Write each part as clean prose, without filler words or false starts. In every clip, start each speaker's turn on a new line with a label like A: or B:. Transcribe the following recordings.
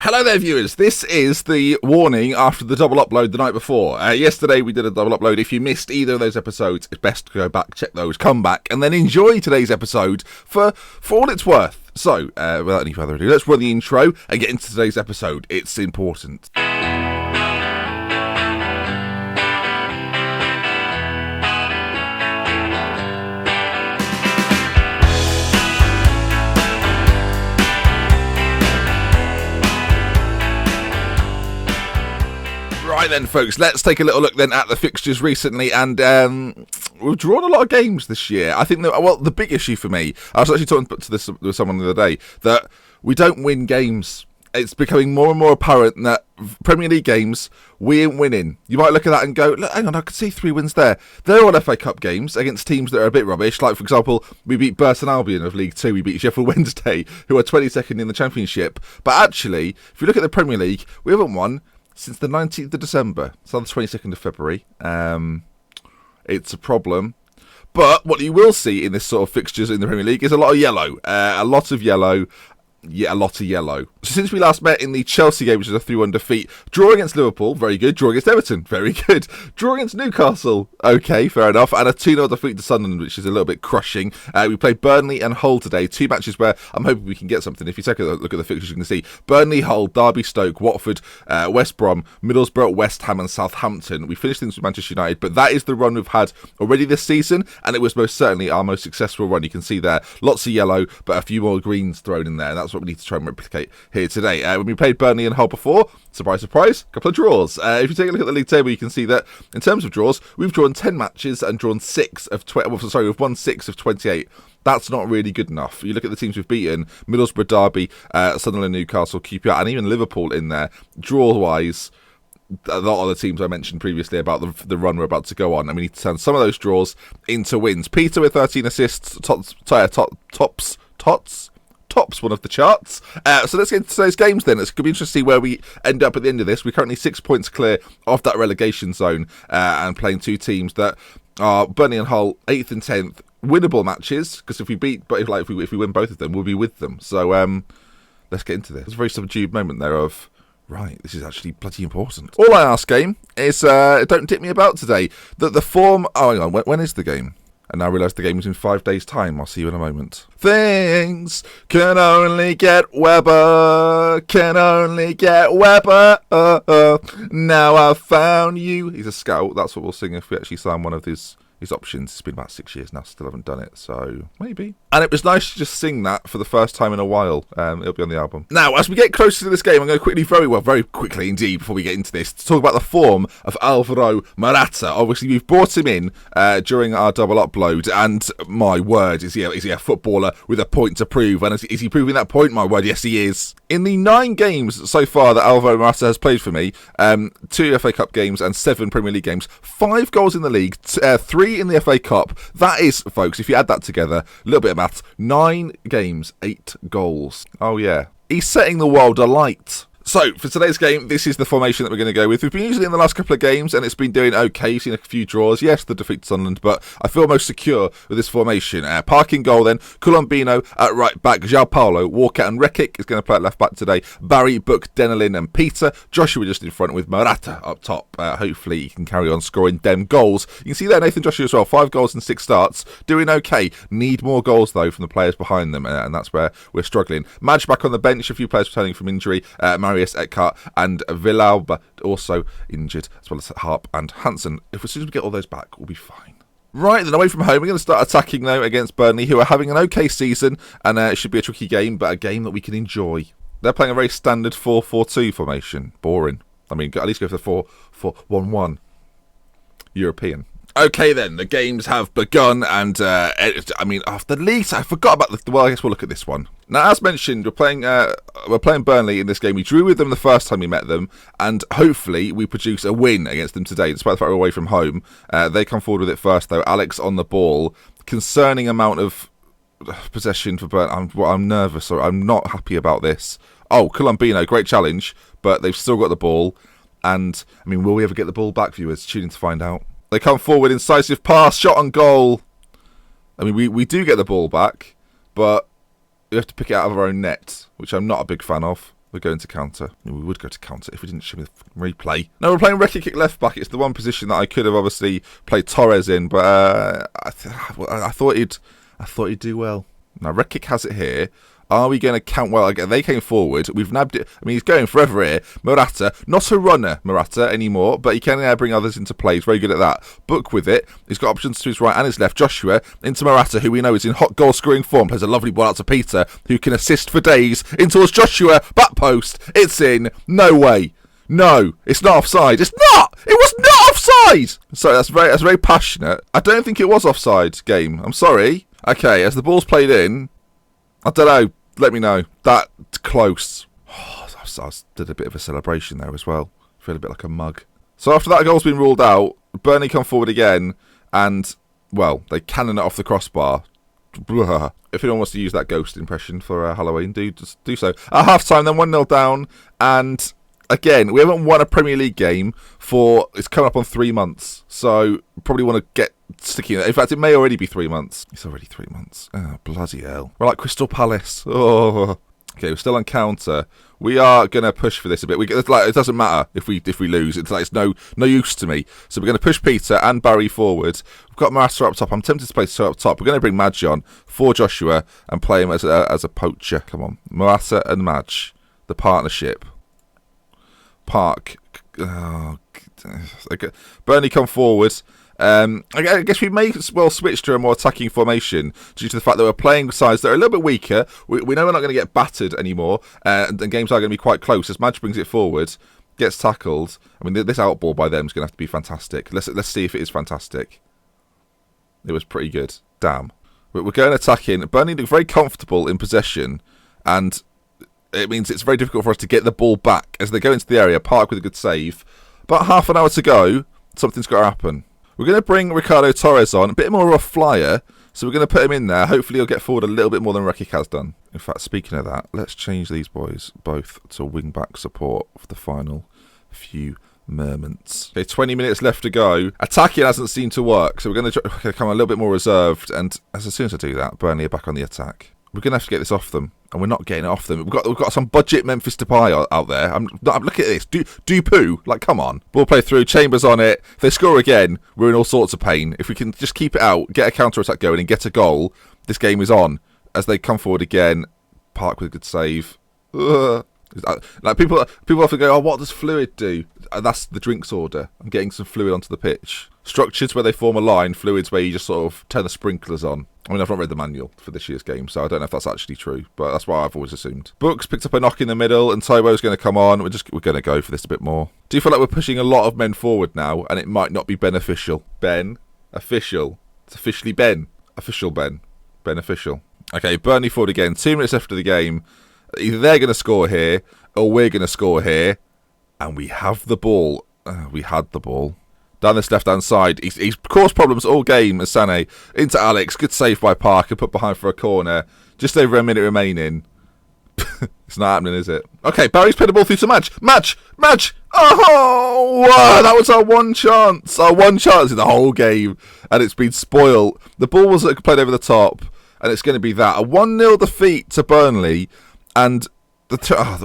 A: Hello there, viewers. This is the warning after the double upload the night before. Yesterday we did a double upload. If you missed either of those episodes, it's best to go back, check those, come back, and then enjoy today's episode for all it's worth. So, without any further ado, let's run the intro and get into today's episode. It's important. Right then, folks, let's take a little look then at the fixtures recently, and we've drawn a lot of games this year. I think that, the big issue for me, I was actually talking to this with someone the other day, that we don't win games. It's becoming more and more apparent that Premier League games, we ain't winning. You might look at that and go, look, hang on, I can see 3 wins there. They're all FA Cup games against teams that are a bit rubbish. Like, for example, we beat Burton Albion of League 2. We beat Sheffield Wednesday, who are 22nd in the Championship. But actually, if you look at the Premier League, we haven't won since the 19th of December. So the 22nd of February. It's a problem. But what you will see in this sort of fixtures in the Premier League is a lot of yellow. A lot of yellow. Yeah, a lot of yellow. So since we last met in the Chelsea game, which is a 3-1 defeat, draw against Liverpool, very good. Draw against Everton, very good. Draw against Newcastle, okay, fair enough. And a 2-0 defeat to Sunderland, which is a little bit crushing. We played Burnley and Hull today, 2 matches where I'm hoping we can get something. If you take a look at the fixtures, you can see Burnley, Hull, Derby, Stoke, Watford, West Brom, Middlesbrough, West Ham and Southampton. We finished things with Manchester United, but that is the run we've had already this season, and it was most certainly our most successful run. You can see there, lots of yellow, but a few more greens thrown in there, and that's what we need to try and replicate here today. When we played Burnley and Hull before, surprise, surprise, a couple of draws. If you take a look at the league table, you can see that in terms of draws, we've drawn 10 matches and drawn 6 of 20. We've won 6 of 28. That's not really good enough. You look at the teams we've beaten: Middlesbrough, Derby, Sunderland, Newcastle, QPR, and even Liverpool in there. Draw-wise, a lot of the teams I mentioned previously about the run we're about to go on, and we need to turn some of those draws into wins. Peter with 13 assists, tops one of the charts. So let's get into today's games then. It's going to be interesting to see where we end up at the end of this. We're currently 6 points clear of that relegation zone, and playing 2 teams that are Burnley and Hull, 8th and 10th. Winnable matches, because if we win both of them, we'll be with them. So let's get into this. It's a very subdued moment there of, right, this is actually bloody important. All I ask, game, is don't tip me about today. The form... Oh, hang on, when is the game? And now I realise the game is in 5 days' time. I'll see you in a moment. Things can only get Weber. Can only get Weber. Now I've found you. He's a scout. That's what we'll sing if we actually sign one of his options. It's been about 6 years now. Still haven't done it. So maybe. And it was nice to just sing that for the first time in a while. It'll be on the album. Now, as we get closer to this game, I'm going to very quickly indeed, before we get into this, to talk about the form of Alvaro Morata. Obviously, we've brought him in during our double upload, and my word, is he a footballer with a point to prove? And is he proving that point? My word, yes, he is. In the 9 games so far that Alvaro Morata has played for me, 2 FA Cup games and 7 Premier League games, 5 goals in the league, 3 in the FA Cup. That is, folks, if you add that together, a little bit of maths, 9 games, 8 goals. Oh yeah. He's setting the world alight. So, for today's game, this is the formation that we're going to go with. We've been using it in the last couple of games, and it's been doing okay. You've seen a few draws. Yes, the defeat to Sunderland, but I feel most secure with this formation. Parking goal then, Colombino at right back, João Paulo, Walker and Rekic is going to play at left back today. Barry, Book, Denelin and Peter. Joshua just in front with Morata up top. Hopefully he can carry on scoring them goals. You can see there Nathan Joshua as well, 5 goals and 6 starts. Doing okay. Need more goals though from the players behind them, and that's where we're struggling. Madge back on the bench, a few players returning from injury. Marius Eckhart and Villalba also injured, as well as Harp and Hansen. As soon as we get all those back, we'll be fine. Right, then away from home, we're going to start attacking though against Burnley, who are having an okay season, and it should be a tricky game, but a game that we can enjoy. They're playing a very standard 4-4-2 formation. Boring. I mean, at least go for the 4-4-1-1. European. Okay then, the games have begun, and after Leeds, I forgot about I guess we'll look at this one. Now, as mentioned, we're playing Burnley in this game. We drew with them the first time we met them, and hopefully we produce a win against them today, despite the fact we're away from home. They come forward with it first, though. Alex on the ball. Concerning amount of possession for Burnley. I'm nervous, so I'm not happy about this. Oh, Colombino, great challenge, but they've still got the ball. And, will we ever get the ball back, viewers? Tune in to find out. They come forward, incisive pass, shot on goal. We do get the ball back, but we have to pick it out of our own net, which I'm not a big fan of. We're going to counter. We would go to counter if we didn't show me the replay. No, we're playing Rekic left back. It's the one position that I could have obviously played Torres in, but I thought he'd do well. Now Rekic has it here. Are we going to count? Well, again, they came forward. We've nabbed it. I mean, he's going forever here. Morata, not a runner, Morata, anymore, but he can bring others into play. He's very good at that. Book with it. He's got options to his right and his left. Joshua into Morata, who we know is in hot goal-scoring form. Plays a lovely ball out to Peter, who can assist for days. In towards Joshua. Back post. It's in. No way. No, it's not offside. It's not! It was not offside! Sorry, that's very passionate. I don't think it was offside, game. I'm sorry. Okay, as the ball's played in, I don't know. Let me know. That close. Oh, I did a bit of a celebration there as well. Feel a bit like a mug. So after that goal's been ruled out, Burnley come forward again, and, well, they cannon it off the crossbar. If anyone wants to use that ghost impression for Halloween, do so. At half-time, then 1-0 down, and again, we haven't won a Premier League game it's coming up on 3 months, so probably want to get sticky. In fact, it may already be 3 months. It's already 3 months. Oh, bloody hell. We're like Crystal Palace. Oh. Okay, we're still on counter. We are going to push for this a bit. It doesn't matter if we lose. It's no use to me. So we're going to push Peter and Barry forward. We've got Morata up top. I'm tempted to play Peter up top. We're going to bring Madge on for Joshua and play him as a poacher. Come on. Morata and Madge. The partnership. Park. Oh, okay. Burnley come forward. I guess we may well switch to a more attacking formation due to the fact that we're playing sides that are a little bit weaker. We know we're not going to get battered anymore, and games are going to be quite close. As Madge brings it forward, gets tackled. I mean, this outball by them is going to have to be fantastic. Let's see if it is fantastic. It was pretty good. Damn. We're going attacking. Burnley look very comfortable in possession, and it means it's very difficult for us to get the ball back as they go into the area. Park with a good save. About half an hour to go. Something's got to happen. We're going to bring Ricardo Torres on, a bit more of a flyer, so we're going to put him in there. Hopefully he'll get forward a little bit more than Rekic has done. In fact, speaking of that, let's change these boys both to wing-back support for the final few moments. Okay, 20 minutes left to go. Attacking hasn't seemed to work, so we're going to come a little bit more reserved, and as soon as I do that, Burnley are back on the attack. We're going to have to get this off them, and we're not getting it off them. We've got some budget Memphis Depay out there. I'm look at this. Do poo. Like, come on. Ball play through. Chambers on it. If they score again, we're in all sorts of pain. If we can just keep it out, get a counter-attack going, and get a goal, this game is on. As they come forward again, Park with a good save. Ugh. Like people often go, oh, what does fluid do? That's the drinks order. I'm getting some fluid onto the pitch. Structures where they form a line, fluids where you just sort of turn the sprinklers on. I mean, I've not read the manual for this year's game, so I don't know if that's actually true, but that's what I've always assumed. Brooks picked up a knock in the middle, and Tobo's going to come on. We're going to go for this a bit more. Do you feel like we're pushing a lot of men forward now, and it might not be beneficial? Ben, official. It's officially Ben. Official Ben. Beneficial. Okay, Burnley forward again. 2 minutes after the game. Either they're going to score here, or we're going to score here, and we have the ball. We had the ball. Down this left-hand side, he's caused problems all game as Sané. Into Alex, good save by Parker, put behind for a corner. Just over a minute remaining. It's not happening, is it? Okay, Barry's played the ball through to Madge. Madge! Oh, wow, that was our one chance. Our one chance in the whole game, and it's been spoiled. The ball was played over the top, and it's going to be that. A 1-0 defeat to Burnley, and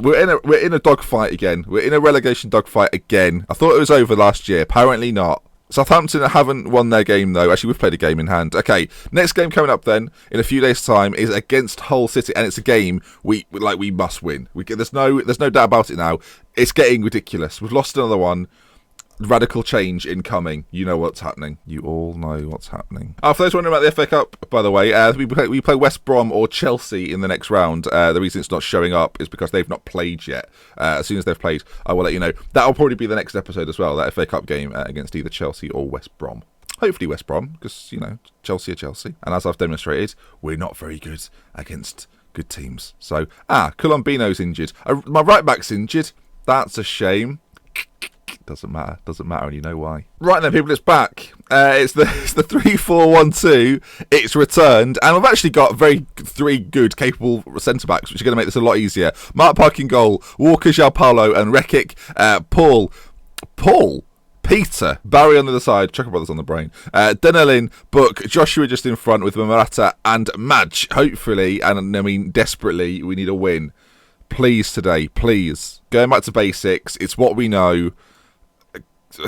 A: we're in a dogfight again. We're in a relegation dogfight again. I thought it was over last year. Apparently not. Southampton haven't won their game though. Actually, we've played a game in hand. Okay, next game coming up then in a few days' time is against Hull City, and it's a game we must win. There's no doubt about it now. It's getting ridiculous. We've lost another one. Radical change incoming. You know what's happening. You all know what's happening. For those wondering about the FA Cup, by the way, we play West Brom or Chelsea in the next round. The reason it's not showing up is because they've not played yet. As soon as they've played, I will let you know. That'll probably be the next episode as well, that FA Cup game against either Chelsea or West Brom. Hopefully West Brom, because, Chelsea are Chelsea. And as I've demonstrated, we're not very good against good teams. So, Colombino's injured. My right back's injured. That's a shame. Doesn't matter, and you know why. Right then, people, it's back. It's the 3-4-1-2. It's returned, and we've actually got three good, capable centre backs, which are going to make this a lot easier. Mark Park in goal, Walker, João Paulo, and Rekic. Paul, Peter, Barry on the other side, Chucker Brothers on the brain. Denelin, Book, Joshua just in front with Morata and Madge. Hopefully, and I mean desperately, we need a win. Please today, please. Going back to basics, it's what we know.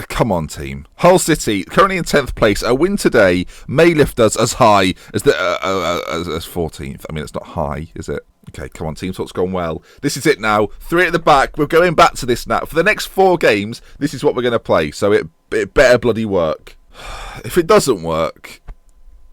A: Come on, team. Hull City, currently in 10th place. A win today may lift us as high as the as 14th. I mean, it's not high, is it? Okay, come on, team talk's gone well. This is it now. 3 at the back. We're going back to this now. For the next 4 games, this is what we're going to play. So it better bloody work. If it doesn't work,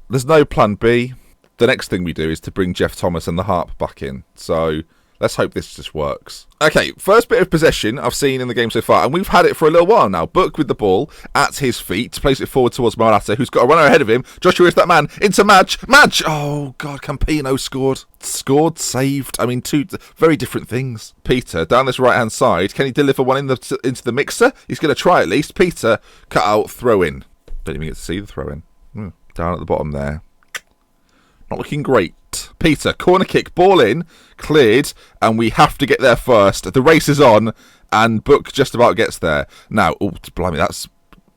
A: there's no plan B. The next thing we do is to bring Jeff Thomas and the harp back in. So let's hope this just works. Okay, first bit of possession I've seen in the game so far, and we've had it for a little while now. Book with the ball at his feet, plays it forward towards Morata, who's got a runner ahead of him. Joshua is that man, into Madge! Oh, God, Campino scored. Saved. I mean, 2 very different things. Peter, down this right-hand side, can he deliver one into the mixer? He's going to try at least. Peter, cut out, throw in. Don't even get to see the throw in. Down at the bottom there. Not looking great. Peter, corner kick, ball in, cleared, and we have to get there first. The race is on, and Book just about gets there. Now, oh, blimey, that's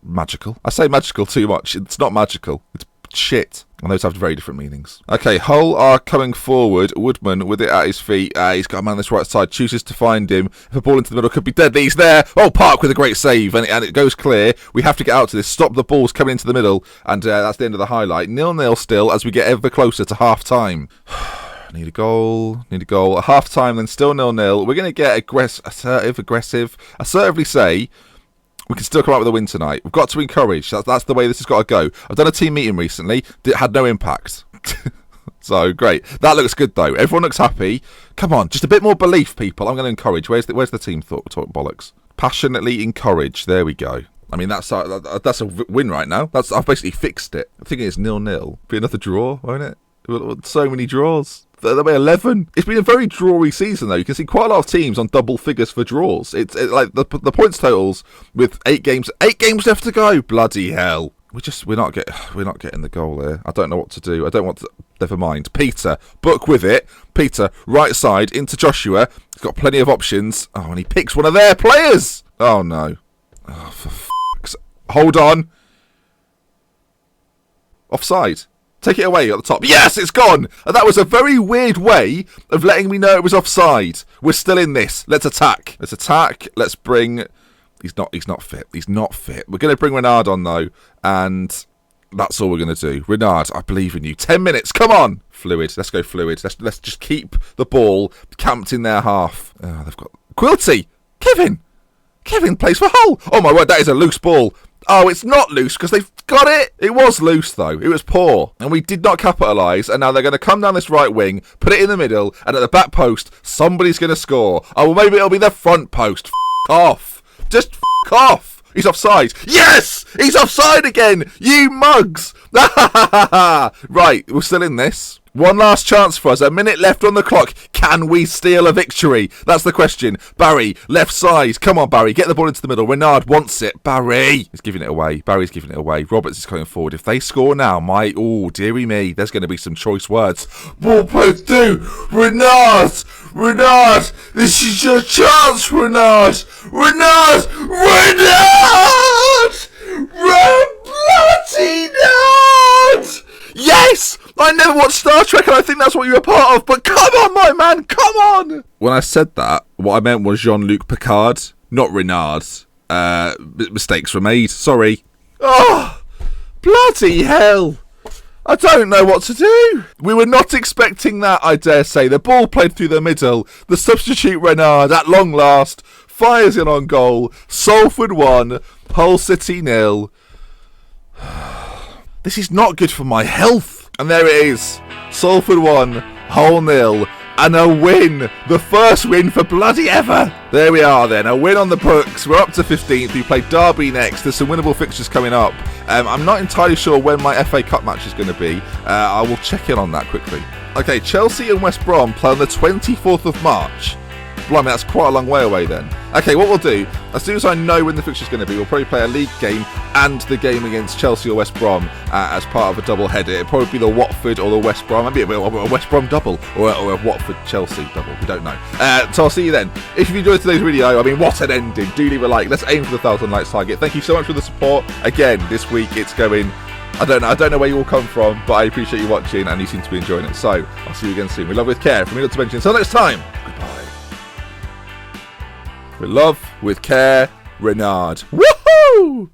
A: magical. I say magical too much. It's not magical. It's shit. And those have very different meanings. Okay, Hull are coming forward. Woodman with it at his feet. He's got a man on this right side. Chooses to find him. If a ball into the middle could be deadly. He's there. Oh, Park with a great save. And it goes clear. We have to get out to this. Stop the balls coming into the middle. And that's the end of the highlight. 0-0 still as we get ever closer to half-time. Need a goal. At half-time, then still 0-0. We're going to get assertively say we can still come out with a win tonight. We've got to encourage. That's the way this has got to go. I've done a team meeting recently. It had no impact. So, great. That looks good, though. Everyone looks happy. Come on, just a bit more belief, people. I'm going to encourage. Where's the team talk bollocks? Passionately encourage. There we go. I mean, that's a win right now. I've basically fixed it. I think it's 0-0. Be another draw, won't it? So many draws. There'll be 11. It's been a very drawy season, though. You can see quite a lot of teams on double figures for draws. It's like the points totals with 8 games left to go. Bloody hell. We're not getting the goal here. I don't know what to do. I don't want to. Never mind. Peter, Book with it. Peter, right side into Joshua. He's got plenty of options. Oh, and he picks one of their players. Oh no. Oh, for fuck's. Hold on. Offside. Take it away at the top. Yes, it's gone. And that was a very weird way of letting me know it was offside. We're still in this. Let's attack. Let's bring. He's not fit. We're going to bring Renard on though, and that's all we're going to do. Renard, I believe in you. 10 minutes. Come on. Fluid. Let's go fluid. Let's just keep the ball camped in their half. Oh, they've got Quilty. Kevin plays for Hull. Oh my word, that is a loose ball. Oh, it's not loose because they've got it. It was loose, though. It was poor. And we did not capitalise. And now they're going to come down this right wing, put it in the middle, and at the back post, somebody's going to score. Oh, well, maybe it'll be the front post. F*** off. Just f*** off. He's offside. Yes! He's offside again. You mugs. Right, we're still in this. One last chance for us. A minute left on the clock. Can we steal a victory? That's the question. Barry, left side. Come on, Barry. Get the ball into the middle. Renard wants it. Barry. He's giving it away. Barry's giving it away. Roberts is coming forward. If they score now, oh, dearie me, there's going to be some choice words. Ball play through. Renard. This is your chance, Renard. Renard. Bloody Nard. Yes! I never watched Star Trek and I think that's what you're a part of, but come on, my man, come on! When I said that, what I meant was Jean-Luc Picard, not Renard. Mistakes were made, sorry. Oh, bloody hell. I don't know what to do. We were not expecting that, I dare say. The ball played through the middle. The substitute Renard, at long last, fires in on goal. Salford 1, Hull City 0. This is not good for my health. And there it is. Salford 1, Hull 0. And a win. The first win for bloody ever. There we are then. A win on the books. We're up to 15th. We play Derby next. There's some winnable fixtures coming up. I'm not entirely sure when my FA Cup match is going to be. I will check in on that quickly. Okay, Chelsea and West Brom play on the 24th of March. Blimey, that's quite a long way away then. Okay, what we'll do, as soon as I know when the fixture's going to be, we'll probably play a league game and the game against Chelsea or West Brom as part of a double header. It'll probably be the Watford or the West Brom, maybe a West Brom double or a Watford-Chelsea double, we don't know. So I'll see you then. If you enjoyed today's video, I mean, what an ending. Do leave a like. Let's aim for the 1,000 likes target. Thank you so much for the support. Again, this week it's going... I don't know where you all come from, but I appreciate you watching and you seem to be enjoying it. So, I'll see you again soon. We love with care. From me, not to mention. Until next time, goodbye. With love, with care, Renard. Woohoo!